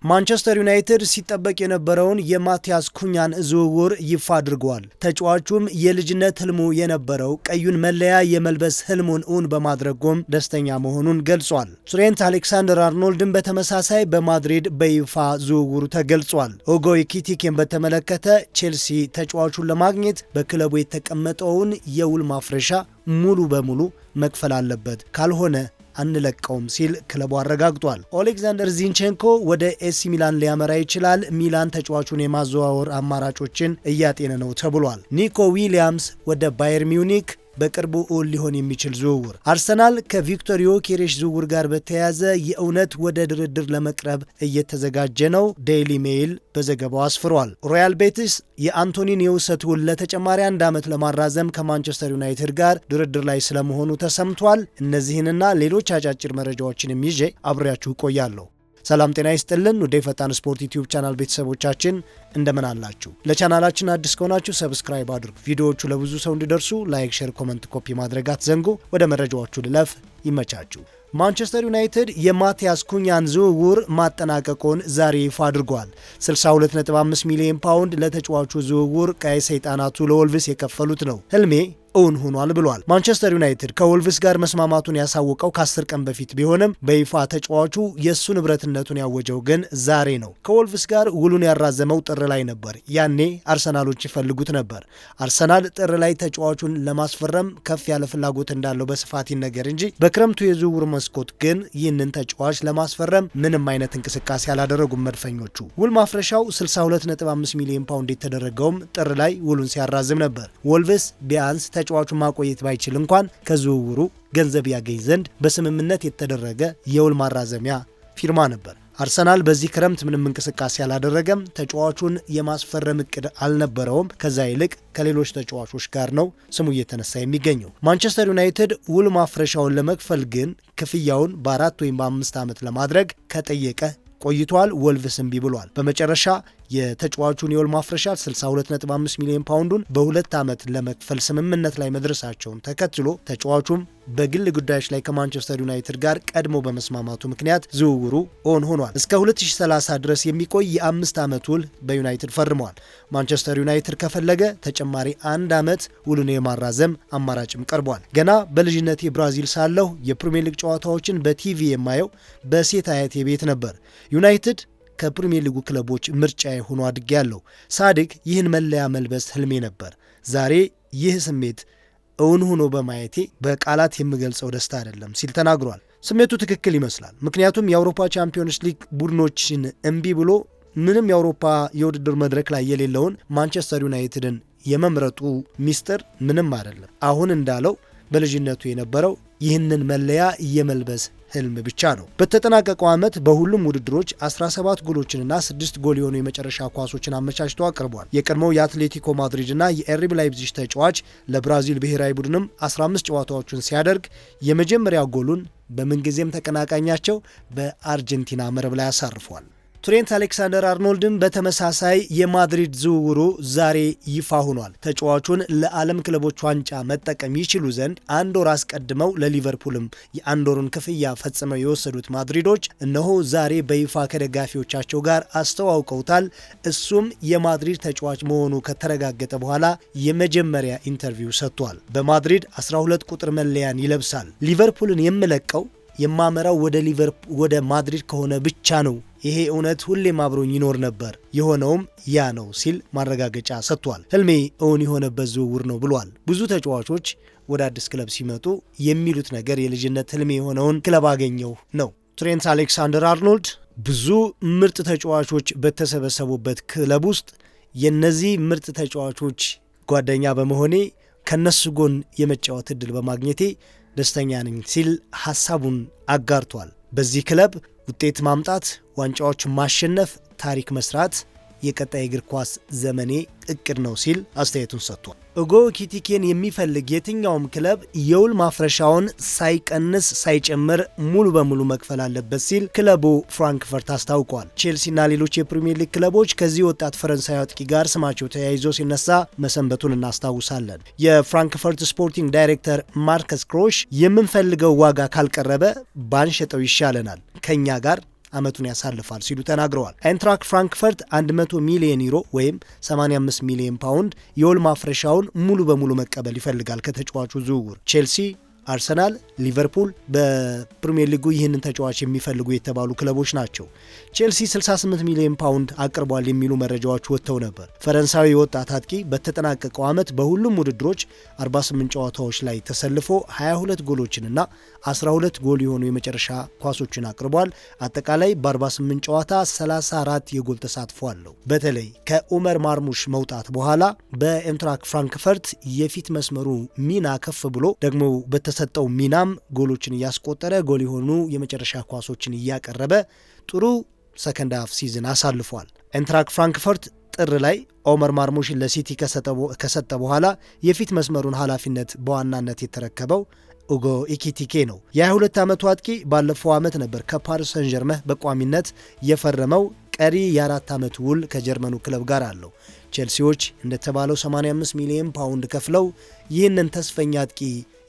ማንቸስተር ዩናይትድ ሲጠበቅ የነበረውን የማቲያስ ኩኛን ዝውውር ይፋ አድርጓል። ተጫዋቹም የልጅነት ህልሙ የነበረው ቀዩን መለያ የመልበስ ህልሙን እውን በማድረጉም ደስተኛ መሆኑን ገልጿል። ትሬንት አሌክሳንደር-አርኖልድን በተመሳሳይ በማድሪድ በይፋ ዝውውሩ ተገልጿል። ሁጎ ኤኪቲኬን በተመለከተ ቼልሲ ተጫዋቹን ለማግኘት በክለቡ የተቀመጠውን የውል ማፍረሻ ሙሉ በሙሉ መክፈል አለበት፣ ካልሆነ አንለቀውም ሲል ክለቡ አረጋግጧል። ኦሌክዛንደር ዚንቼንኮ ወደ ኤሲ ሚላን ሊያመራ ይችላል። ሚላን ተጫዋቹን የማዘዋወር አማራጮችን እያጤነ ነው ተብሏል። ኒኮ ዊሊያምስ ወደ ባየር ሚዩኒክ በቅርቡ እውን ሊሆን የሚችል ዝውውር። አርሰናል ከቪክቶር ዮኬሬሽ ዝውውር ጋር በተያያዘ የእውነት ወደ ድርድር ለመቅረብ እየተዘጋጀ ነው። ዴይሊ ሜይል በዘገባው አስፍሯል። ሮያል ቤቲስ የአንቶኒን የውሰት ውል ለተጨማሪ 1 ዓመት ለማራዘም ከማንቸስተር ዩናይትድ ጋር ድርድር ላይ ስለመሆኑ ተሰምቷል። እነዚህንና ሌሎች አጫጭር መረጃዎችንም ይዤ አብሬያችሁ እቆያለሁ። ሰላም ጤና ይስጥልን ወደ ፈጣን ስፖርት ዩቲዩብ ቻናል ቤተሰቦቻችን እንደምን አላችሁ? ለቻናላችን አዲስ ከሆናችሁ ሰብስክራይብ አድርጉ። ቪዲዮዎቹ ለብዙ ሰው እንዲደርሱ ላይክ፣ ሼር፣ ኮሜንት፣ ኮፒ ማድረግ አትዘንጉ። ወደ መረጃዎቹ ልለፍ። ይመቻችሁ። ማንቸስተር ዩናይትድ የማቲያስ ኩኛን ዝውውር ማጠናቀቁን ዛሬ ይፋ አድርጓል። 62.5 ሚሊዮን ፓውንድ ለተጫዋቹ ዝውውር ቀይ ሰይጣናቱ ለወልቭስ የከፈሉት ነው። ህልሜ እውን ሆኗል ብሏል። ማንቸስተር ዩናይትድ ከወልቭስ ጋር መስማማቱን ያሳወቀው ከ10 ቀን በፊት ቢሆንም በይፋ ተጫዋቹ የሱ ንብረትነቱን ያወጀው ግን ዛሬ ነው። ከወልቭስ ጋር ውሉን ያራዘመው ጥር ላይ ነበር። ያኔ አርሰናሎች ይፈልጉት ነበር። አርሰናል ጥር ላይ ተጫዋቹን ለማስፈረም ከፍ ያለ ፍላጎት እንዳለው በስፋት ይነገር እንጂ በክረምቱ የዝውውር መስኮት ግን ይህንን ተጫዋች ለማስፈረም ምንም አይነት እንቅስቃሴ አላደረጉም መድፈኞቹ። ውል ማፍረሻው 62.5 ሚሊዮን ፓውንድ የተደረገውም ጥር ላይ ውሉን ሲያራዝም ነበር። ወልቭስ ቢያንስ ተጫዋቹን ማቆየት ባይችል እንኳን ከዝውውሩ ገንዘብ ያገኝ ዘንድ በስምምነት የተደረገ የውል ማራዘሚያ ፊርማ ነበር። አርሰናል በዚህ ክረምት ምንም እንቅስቃሴ አላደረገም። ተጫዋቹን የማስፈረም እቅድ አልነበረውም። ከዛ ይልቅ ከሌሎች ተጫዋቾች ጋር ነው ስሙ እየተነሳ የሚገኘው። ማንቸስተር ዩናይትድ ውል ማፍረሻውን ለመክፈል ግን ክፍያውን በ4 ወይም በ5 ዓመት ለማድረግ ከጠየቀ ቆይቷል። ወልቭስ እምቢ ብሏል። በመጨረሻ የተጫዋቹን የውል ማፍረሻ 62.5 ሚሊዮን ፓውንዱን በ2 ዓመት ለመክፈል ስምምነት ላይ መድረሳቸውን ተከትሎ ተጫዋቹም በግል ጉዳዮች ላይ ከማንቸስተር ዩናይትድ ጋር ቀድሞ በመስማማቱ ምክንያት ዝውውሩ ኦን ሆኗል። እስከ 2030 ድረስ የሚቆይ የ5 ዓመት ውል በዩናይትድ ፈርመዋል። ማንቸስተር ዩናይትድ ከፈለገ ተጨማሪ 1 ዓመት ውሉን የማራዘም አማራጭም ቀርቧል። ገና በልጅነቴ ብራዚል ሳለሁ የፕሪሚየር ሊግ ጨዋታዎችን በቲቪ የማየው በሴት አያቴ ቤት ነበር። ዩናይትድ ከፕሪሚየር ሊጉ ክለቦች ምርጫ ሆኖ አድጌያለሁ። ሳድግ ይህን መለያ መልበስ ህልሜ ነበር። ዛሬ ይህ ስሜት እውን ሆኖ በማየቴ በቃላት የምገልጸው ደስታ አይደለም ሲል ተናግሯል። ስሜቱ ትክክል ይመስላል። ምክንያቱም የአውሮፓ ቻምፒዮንስ ሊግ ቡድኖችን እምቢ ብሎ ምንም የአውሮፓ የውድድር መድረክ ላይ የሌለውን ማንቸስተር ዩናይትድን የመምረጡ ሚስጥር ምንም አይደለም። አሁን እንዳለው በልጅነቱ የነበረው ይህንን መለያ የመልበስ ህልም ብቻ ነው። በተጠናቀቀው ዓመት በሁሉም ውድድሮች 17 ጎሎችንና 6 ጎል የሆኑ የመጨረሻ ኳሶችን አመቻችቶ አቅርቧል። የቀድሞው የአትሌቲኮ ማድሪድና የኤርቢ ላይፕዚግ ተጫዋች ለብራዚል ብሔራዊ ቡድንም 15 ጨዋታዎችን ሲያደርግ የመጀመሪያ ጎሉን በምንጊዜም ተቀናቃኛቸው በአርጀንቲና መረብ ላይ አሳርፏል። ትሬንት አሌክሳንደር-አርኖልድን በተመሳሳይ የማድሪድ ዝውውሩ ዛሬ ይፋ ሆኗል። ተጫዋቹን ለዓለም ክለቦች ዋንጫ መጠቀም ይችሉ ዘንድ 1 ወር አስቀድመው ለሊቨርፑልም የ1 ወሩን ክፍያ ፈጽመው የወሰዱት ማድሪዶች እነሆ ዛሬ በይፋ ከደጋፊዎቻቸው ጋር አስተዋውቀውታል። እሱም የማድሪድ ተጫዋች መሆኑ ከተረጋገጠ በኋላ የመጀመሪያ ኢንተርቪው ሰጥቷል። በማድሪድ 12 ቁጥር መለያን ይለብሳል። ሊቨርፑልን የምለቀው የማመራው ወደ ማድሪድ ከሆነ ብቻ ነው። ይሄ እውነት ሁሌም አብሮኝ ይኖር ነበር፣ የሆነውም ያ ነው ሲል ማረጋገጫ ሰጥቷል። ህልሜ እውን የሆነበት ዝውውር ነው ብሏል። ብዙ ተጫዋቾች ወደ አዲስ ክለብ ሲመጡ የሚሉት ነገር የልጅነት ህልሜ የሆነውን ክለብ አገኘው ነው። ትሬንት አሌክሳንደር-አርኖልድ ብዙ ምርጥ ተጫዋቾች በተሰበሰቡበት ክለብ ውስጥ የነዚህ ምርጥ ተጫዋቾች ጓደኛ በመሆኔ ከነሱ ጎን የመጫወት እድል በማግኘቴ ደስተኛ ነኝ ሲል ሐሳቡን አጋርቷል። በዚህ ክለብ ውጤት ማምጣት፣ ዋንጫዎችን ማሸነፍ፣ ታሪክ መስራት የቀጣይ እግር ኳስ ዘመኔ እቅድ ነው ሲል አስተያየቱን ሰጥቷል። ሁጎ ኤኪቲኬን የሚፈልግ የትኛውም ክለብ የውል ማፍረሻውን ሳይቀንስ ሳይጨምር ሙሉ በሙሉ መክፈል አለበት ሲል ክለቡ ፍራንክፈርት አስታውቋል። ቼልሲና ሌሎች የፕሪሚየር ሊግ ክለቦች ከዚህ ወጣት ፈረንሳዊ አጥቂ ጋር ስማቸው ተያይዞ ሲነሳ መሰንበቱን እናስታውሳለን። የፍራንክፈርት ስፖርቲንግ ዳይሬክተር ማርከስ ክሮሽ የምንፈልገው ዋጋ ካልቀረበ ባንሸጠው ይሻለናል፣ ከኛ ጋር ዓመቱን ያሳልፋል ሲሉ ተናግረዋል። አይንትራክ ፍራንክፈርት 100 ሚሊዮን ዩሮ ወይም 85 ሚሊዮን ፓውንድ የውል ማፍረሻውን ሙሉ በሙሉ መቀበል ይፈልጋል ከተጫዋቹ ዝውውር። ቼልሲ፣ አርሰናል፣ ሊቨርፑል በፕሪሚየር ሊጉ ይህንን ተጫዋች የሚፈልጉ የተባሉ ክለቦች ናቸው። ቼልሲ 68 ሚሊዮን ፓውንድ አቅርቧል የሚሉ መረጃዎች ወጥተው ነበር። ፈረንሳዊ ወጣት አጥቂ በተጠናቀቀው ዓመት በሁሉም ውድድሮች 48 ጨዋታዎች ላይ ተሰልፎ 22 ጎሎችንና 12 ጎል የሆኑ የመጨረሻ ኳሶችን አቅርቧል። አጠቃላይ በ48 ጨዋታ 34 የጎል ተሳትፎ አለው። በተለይ ከኡመር ማርሙሽ መውጣት በኋላ በኤንትራክ ፍራንክፈርት የፊት መስመሩ ሚና ከፍ ብሎ ደግሞ ሰጠው ሚናም ጎሎችን እያስቆጠረ ጎል የሆኑ የመጨረሻ ኳሶችን እያቀረበ ጥሩ ሰከንድ ሃፍ ሲዝን አሳልፏል። ኤንትራክ ፍራንክፈርት ጥር ላይ ኦመር ማርሙሽን ለሲቲ ከሰጠ በኋላ የፊት መስመሩን ኃላፊነት በዋናነት የተረከበው ኡጎ ኢኪቲኬ ነው። የ22 ዓመቱ አጥቂ ባለፈው ዓመት ነበር ከፓሪስ ሰን ዠርመን በቋሚነት የፈረመው። ቀሪ የ4 ዓመት ውል ከጀርመኑ ክለብ ጋር አለው። ቼልሲዎች እንደተባለው 85 ሚሊዮን ፓውንድ ከፍለው ይህንን ተስፈኛ አጥቂ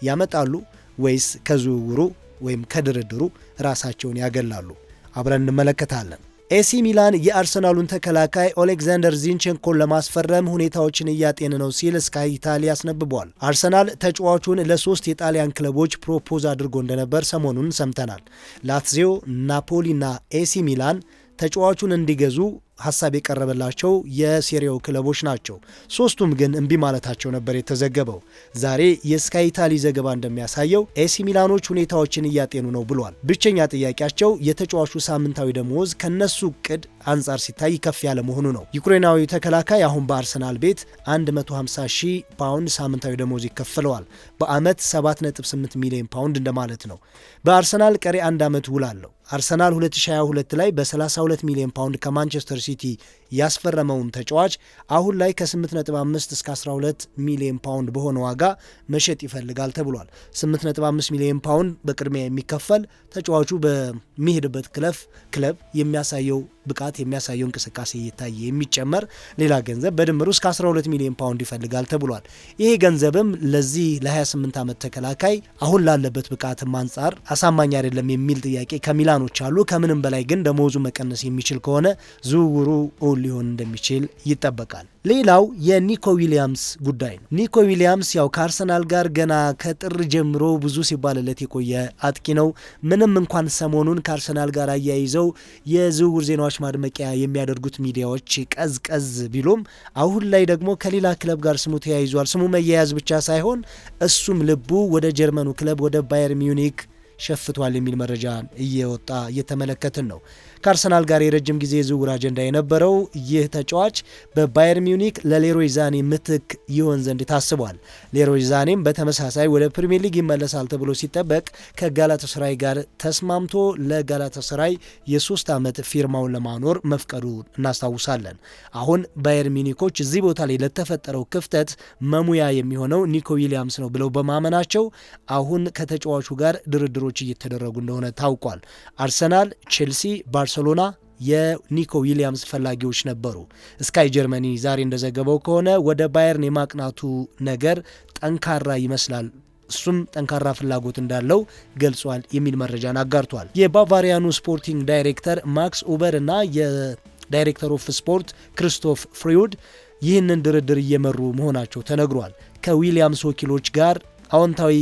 ያመጣሉ ወይስ ከዝውውሩ ወይም ከድርድሩ ራሳቸውን ያገላሉ? አብረን እንመለከታለን። ኤሲ ሚላን የአርሰናሉን ተከላካይ ኦሌክዛንደር ዚንቼንኮን ለማስፈረም ሁኔታዎችን እያጤነ ነው ሲል ስካይ ኢታሊያ አስነብቧል። አርሰናል ተጫዋቹን ለ3 የጣሊያን ክለቦች ፕሮፖዝ አድርጎ እንደነበር ሰሞኑን ሰምተናል። ላትዚዮ፣ ናፖሊና ኤሲ ሚላን ተጫዋቹን እንዲገዙ ሀሳብ የቀረበላቸው የሴሪያው ክለቦች ናቸው። ሶስቱም ግን እምቢ ማለታቸው ነበር የተዘገበው። ዛሬ የስካይ ኢታሊ ዘገባ እንደሚያሳየው ኤሲ ሚላኖች ሁኔታዎችን እያጤኑ ነው ብሏል። ብቸኛ ጥያቄያቸው የተጫዋቹ ሳምንታዊ ደሞዝ ከነሱ እቅድ አንጻር ሲታይ ከፍ ያለ መሆኑ ነው። ዩክሬናዊ ተከላካይ አሁን በአርሰናል ቤት 150,000 ፓውንድ ሳምንታዊ ደሞዝ ይከፈለዋል። በአመት 7.8 ሚሊዮን ፓውንድ እንደማለት ነው። በአርሰናል ቀሪ 1 ዓመት ውል አለው። አርሰናል 2022 ላይ በ32 ሚሊዮን ፓውንድ ከማንቸስተር ሲቲ ያስፈረመውን ተጫዋች አሁን ላይ ከ8.5 እስከ 12 ሚሊዮን ፓውንድ በሆነ ዋጋ መሸጥ ይፈልጋል ተብሏል። 8.5 ሚሊዮን ፓውንድ በቅድሚያ የሚከፈል ተጫዋቹ በሚሄድበት ክለብ የሚያሳየው ብቃት የሚያሳየው እንቅስቃሴ እየታየ የሚጨመር ሌላ ገንዘብ በድምሩ እስከ 12 ሚሊዮን ፓውንድ ይፈልጋል ተብሏል። ይሄ ገንዘብም ለዚህ ለ28 ዓመት ተከላካይ አሁን ላለበት ብቃትም አንጻር አሳማኝ አይደለም የሚል ጥያቄ ከሚላኖች አሉ። ከምንም በላይ ግን ደሞዙ መቀነስ የሚችል ከሆነ ዝውውሩ ሊሆን እንደሚችል ይጠበቃል። ሌላው የኒኮ ዊሊያምስ ጉዳይ ነው። ኒኮ ዊሊያምስ ያው ከአርሰናል ጋር ገና ከጥር ጀምሮ ብዙ ሲባልለት የቆየ አጥቂ ነው። ምንም እንኳን ሰሞኑን ከአርሰናል ጋር አያይዘው የዝውውር ዜናዎች ማድመቂያ የሚያደርጉት ሚዲያዎች ቀዝቀዝ ቢሉም አሁን ላይ ደግሞ ከሌላ ክለብ ጋር ስሙ ተያይዟል። ስሙ መያያዝ ብቻ ሳይሆን እሱም ልቡ ወደ ጀርመኑ ክለብ ወደ ባየር ሚዩኒክ ሸፍቷል የሚል መረጃ እየወጣ እየተመለከትን ነው። ከአርሰናል ጋር የረጅም ጊዜ ዝውውር አጀንዳ የነበረው ይህ ተጫዋች በባየር ሚዩኒክ ለሌሮይ ዛኔ ምትክ ይሆን ዘንድ ታስቧል። ሌሮይ ዛኔም በተመሳሳይ ወደ ፕሪሚየር ሊግ ይመለሳል ተብሎ ሲጠበቅ ከጋላታሳራይ ጋር ተስማምቶ ለጋላታሳራይ የ3 ዓመት ፊርማውን ለማኖር መፍቀዱ እናስታውሳለን። አሁን ባየር ሚዩኒኮች እዚህ ቦታ ላይ ለተፈጠረው ክፍተት መሙያ የሚሆነው ኒኮ ዊሊያምስ ነው ብለው በማመናቸው አሁን ከተጫዋቹ ጋር ድርድሮች እየተደረጉ እንደሆነ ታውቋል። አርሰናል፣ ቼልሲ፣ ባርሴሎና የኒኮ ዊሊያምስ ፈላጊዎች ነበሩ። ስካይ ጀርመኒ ዛሬ እንደዘገበው ከሆነ ወደ ባየርን የማቅናቱ ነገር ጠንካራ ይመስላል፣ እሱም ጠንካራ ፍላጎት እንዳለው ገልጿል የሚል መረጃን አጋርቷል። የባቫሪያኑ ስፖርቲንግ ዳይሬክተር ማክስ ኡበር እና የዳይሬክተር ኦፍ ስፖርት ክሪስቶፍ ፍሪውድ ይህንን ድርድር እየመሩ መሆናቸው ተነግሯል። ከዊሊያምስ ወኪሎች ጋር አዎንታዊ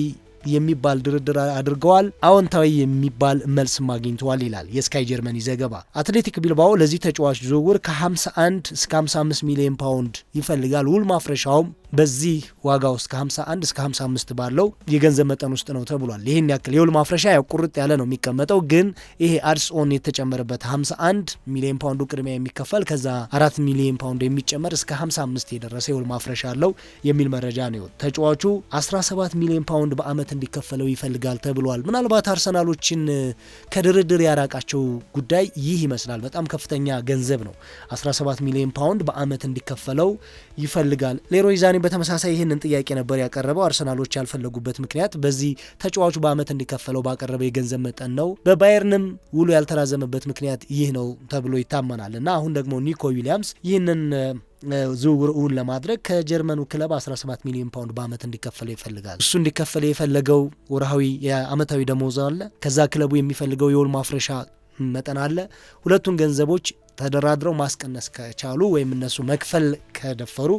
የሚባል ድርድር አድርገዋል። አዎንታዊ የሚባል መልስ አግኝተዋል ይላል የስካይ ጀርመኒ ዘገባ። አትሌቲክ ቢልባኦ ለዚህ ተጫዋች ዝውውር ከ51 እስከ 55 ሚሊዮን ፓውንድ ይፈልጋል። ውል ማፍረሻውም በዚህ ዋጋ ውስጥ ከ51 እስከ 55 ባለው የገንዘብ መጠን ውስጥ ነው ተብሏል። ይህን ያክል የውል ማፍረሻ ያው ቁርጥ ያለ ነው የሚቀመጠው፣ ግን ይሄ አድስ ኦን የተጨመረበት 51 ሚሊዮን ፓውንዱ ቅድሚያ የሚከፈል ከዛ 4 ሚሊዮን ፓውንድ የሚጨመር እስከ 55 የደረሰ የውል ማፍረሻ አለው የሚል መረጃ ነው። ተጫዋቹ 17 ሚሊዮን ፓውንድ በአመት እንዲከፈለው ይፈልጋል ተብሏል። ምናልባት አርሰናሎችን ከድርድር ያራቃቸው ጉዳይ ይህ ይመስላል። በጣም ከፍተኛ ገንዘብ ነው። 17 ሚሊዮን ፓውንድ በአመት እንዲከፈለው ይፈልጋል። ሌሮይ ዛኔ በተመሳሳይ ይህንን ጥያቄ ነበር ያቀረበው። አርሰናሎች ያልፈለጉበት ምክንያት በዚህ ተጫዋቹ በአመት እንዲከፈለው ባቀረበው የገንዘብ መጠን ነው። በባየርንም ውሉ ያልተራዘመበት ምክንያት ይህ ነው ተብሎ ይታመናል እና አሁን ደግሞ ኒኮ ዊሊያምስ ይህንን ዝውውሩን ለማድረግ ከጀርመኑ ክለብ 17 ሚሊዮን ፓውንድ በአመት እንዲከፈለው ይፈልጋል። እሱ እንዲከፈለው የፈለገው ወርሃዊ የአመታዊ ደሞዝ አለ። ከዛ ክለቡ የሚፈልገው የውል ማፍረሻ መጠን አለ። ሁለቱን ገንዘቦች ተደራድረው ማስቀነስ ከቻሉ ወይም እነሱ መክፈል ከደፈሩ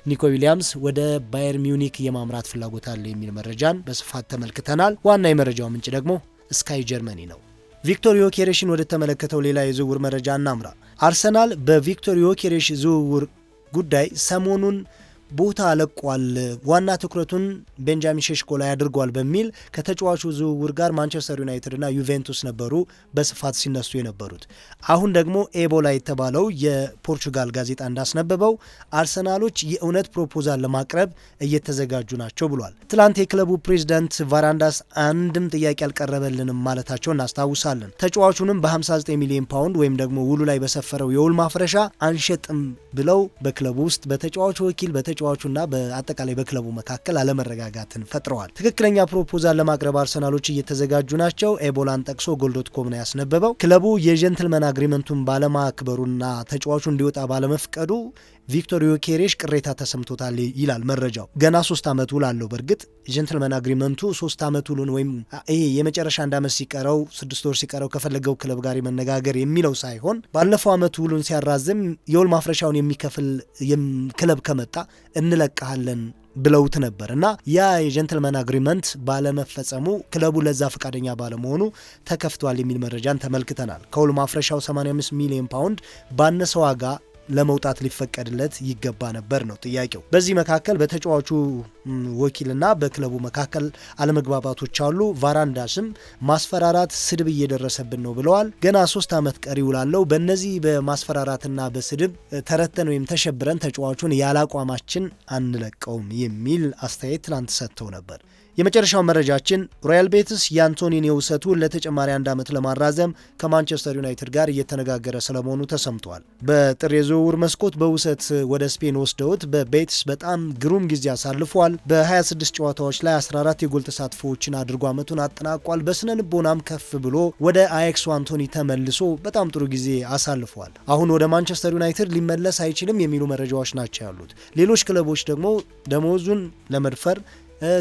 ኒኮ ዊሊያምስ ወደ ባየር ሚዩኒክ የማምራት ፍላጎት አለ የሚል መረጃን በስፋት ተመልክተናል። ዋና የመረጃው ምንጭ ደግሞ ስካይ ጀርመኒ ነው። ቪክቶር ዮኬሬሽን ወደ ተመለከተው ሌላ የዝውውር መረጃ እናምራ። አርሰናል በቪክቶር ዮኬሬሽ ዝውውር ጉዳይ ሰሞኑን ቦታ ለቋል፣ ዋና ትኩረቱን ቤንጃሚን ሼሽኮ ላይ አድርጓል በሚል ከተጫዋቹ ዝውውር ጋር ማንቸስተር ዩናይትድ እና ዩቬንቱስ ነበሩ በስፋት ሲነሱ የነበሩት። አሁን ደግሞ ኤቦላ የተባለው የፖርቹጋል ጋዜጣ እንዳስነበበው አርሰናሎች የእውነት ፕሮፖዛል ለማቅረብ እየተዘጋጁ ናቸው ብሏል። ትላንት የክለቡ ፕሬዚዳንት ቫራንዳስ አንድም ጥያቄ አልቀረበልንም ማለታቸው እናስታውሳለን። ተጫዋቹንም በ59 ሚሊዮን ፓውንድ ወይም ደግሞ ውሉ ላይ በሰፈረው የውል ማፍረሻ አንሸጥም ብለው በክለቡ ውስጥ በተጫዋቹ ወኪል ተጫዋቹና በአጠቃላይ በክለቡ መካከል አለመረጋጋትን ፈጥረዋል። ትክክለኛ ፕሮፖዛል ለማቅረብ አርሰናሎች እየተዘጋጁ ናቸው። ኤቦላን ጠቅሶ ጎል.ኮም ነው ያስነበበው። ክለቡ የጀንትልመን አግሪመንቱን ባለማክበሩና ተጫዋቹ እንዲወጣ ባለመፍቀዱ ቪክቶር ዮኬሬሽ ቅሬታ ተሰምቶታል ይላል መረጃው። ገና 3 ዓመት ውል አለው። በእርግጥ ጀንትልመን አግሪመንቱ 3 ዓመት ውሉን ወይም ይሄ የመጨረሻ 1 ዓመት ሲቀረው 6 ወር ሲቀረው ከፈለገው ክለብ ጋር መነጋገር የሚለው ሳይሆን ባለፈው ዓመት ውሉን ሲያራዝም የውል ማፍረሻውን የሚከፍል ክለብ ከመጣ እንለቀሃለን ብለውት ነበር እና ያ የጀንትልመን አግሪመንት ባለመፈጸሙ ክለቡ ለዛ ፈቃደኛ ባለመሆኑ ተከፍቷል የሚል መረጃን ተመልክተናል። ከውል ማፍረሻው 85 ሚሊዮን ፓውንድ ባነሰ ዋጋ ለመውጣት ሊፈቀድለት ይገባ ነበር ነው ጥያቄው። በዚህ መካከል በተጫዋቹ ወኪልና በክለቡ መካከል አለመግባባቶች አሉ። ቫራንዳስም ማስፈራራት፣ ስድብ እየደረሰብን ነው ብለዋል። ገና 3 ዓመት ቀሪ ውላለው። በእነዚህ በማስፈራራትና በስድብ ተረተን ወይም ተሸብረን ተጫዋቹን ያላቋማችን አንለቀውም የሚል አስተያየት ትላንት ሰጥተው ነበር። የመጨረሻው መረጃችን ሮያል ቤቲስ የአንቶኒን የውሰት ውል ለተጨማሪ 1 ዓመት ለማራዘም ከማንቸስተር ዩናይትድ ጋር እየተነጋገረ ስለመሆኑ ተሰምቷል። በጥር የዝውውር መስኮት በውሰት ወደ ስፔን ወስደውት በቤቲስ በጣም ግሩም ጊዜ አሳልፏል። በ26 ጨዋታዎች ላይ 14 የጎል ተሳትፎዎችን አድርጎ ዓመቱን አጠናቋል። በስነ ልቦናም ከፍ ብሎ ወደ አያክሱ አንቶኒ ተመልሶ በጣም ጥሩ ጊዜ አሳልፏል። አሁን ወደ ማንቸስተር ዩናይትድ ሊመለስ አይችልም የሚሉ መረጃዎች ናቸው ያሉት። ሌሎች ክለቦች ደግሞ ደሞዙን ለመድፈር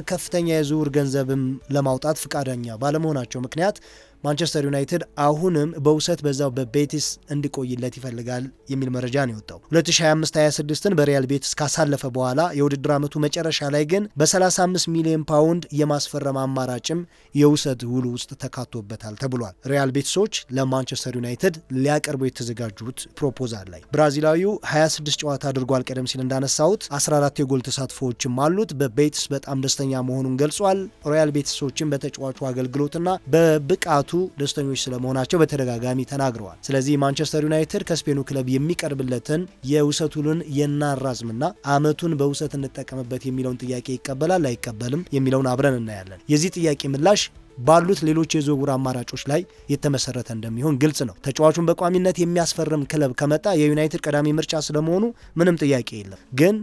ከፍተኛ የዝውውር ገንዘብም ለማውጣት ፍቃደኛ ባለመሆናቸው ምክንያት ማንቸስተር ዩናይትድ አሁንም በውሰት በዛው በቤቲስ እንዲቆይለት ይፈልጋል የሚል መረጃ ነው የወጣው። 2025-26ን በሪያል ቤቲስ ካሳለፈ በኋላ የውድድር ዓመቱ መጨረሻ ላይ ግን በ35 ሚሊዮን ፓውንድ የማስፈረም አማራጭም የውሰት ውሉ ውስጥ ተካቶበታል ተብሏል። ሪያል ቤቲሶች ለማንቸስተር ዩናይትድ ሊያቀርቡ የተዘጋጁት ፕሮፖዛል ላይ ብራዚላዊው 26 ጨዋታ አድርጓል። ቀደም ሲል እንዳነሳሁት 14 የጎል ተሳትፎዎችም አሉት። በቤቲስ በጣም ደስተኛ መሆኑን ገልጿል። ሪያል ቤቲሶችን በተጫዋቹ አገልግሎትና በብቃቱ ደስተኞች ስለመሆናቸው በተደጋጋሚ ተናግረዋል። ስለዚህ ማንቸስተር ዩናይትድ ከስፔኑ ክለብ የሚቀርብለትን የውሰት ውሉን የናራዝምና ዓመቱን በውሰት እንጠቀምበት የሚለውን ጥያቄ ይቀበላል አይቀበልም የሚለውን አብረን እናያለን። የዚህ ጥያቄ ምላሽ ባሉት ሌሎች የዝውውር አማራጮች ላይ የተመሰረተ እንደሚሆን ግልጽ ነው። ተጫዋቹን በቋሚነት የሚያስፈርም ክለብ ከመጣ የዩናይትድ ቀዳሚ ምርጫ ስለመሆኑ ምንም ጥያቄ የለም። ግን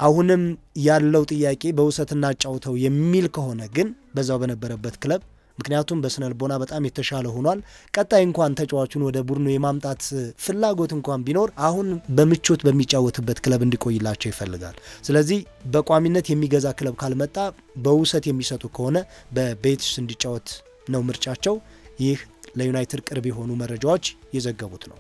አሁንም ያለው ጥያቄ በውሰትና ጫውተው የሚል ከሆነ ግን በዛው በነበረበት ክለብ ምክንያቱም በስነ ልቦና በጣም የተሻለ ሆኗል። ቀጣይ እንኳን ተጫዋቹን ወደ ቡድኑ የማምጣት ፍላጎት እንኳን ቢኖር አሁን በምቾት በሚጫወትበት ክለብ እንዲቆይላቸው ይፈልጋል። ስለዚህ በቋሚነት የሚገዛ ክለብ ካልመጣ በውሰት የሚሰጡ ከሆነ በቤቲስ እንዲጫወት ነው ምርጫቸው። ይህ ለዩናይትድ ቅርብ የሆኑ መረጃዎች የዘገቡት ነው።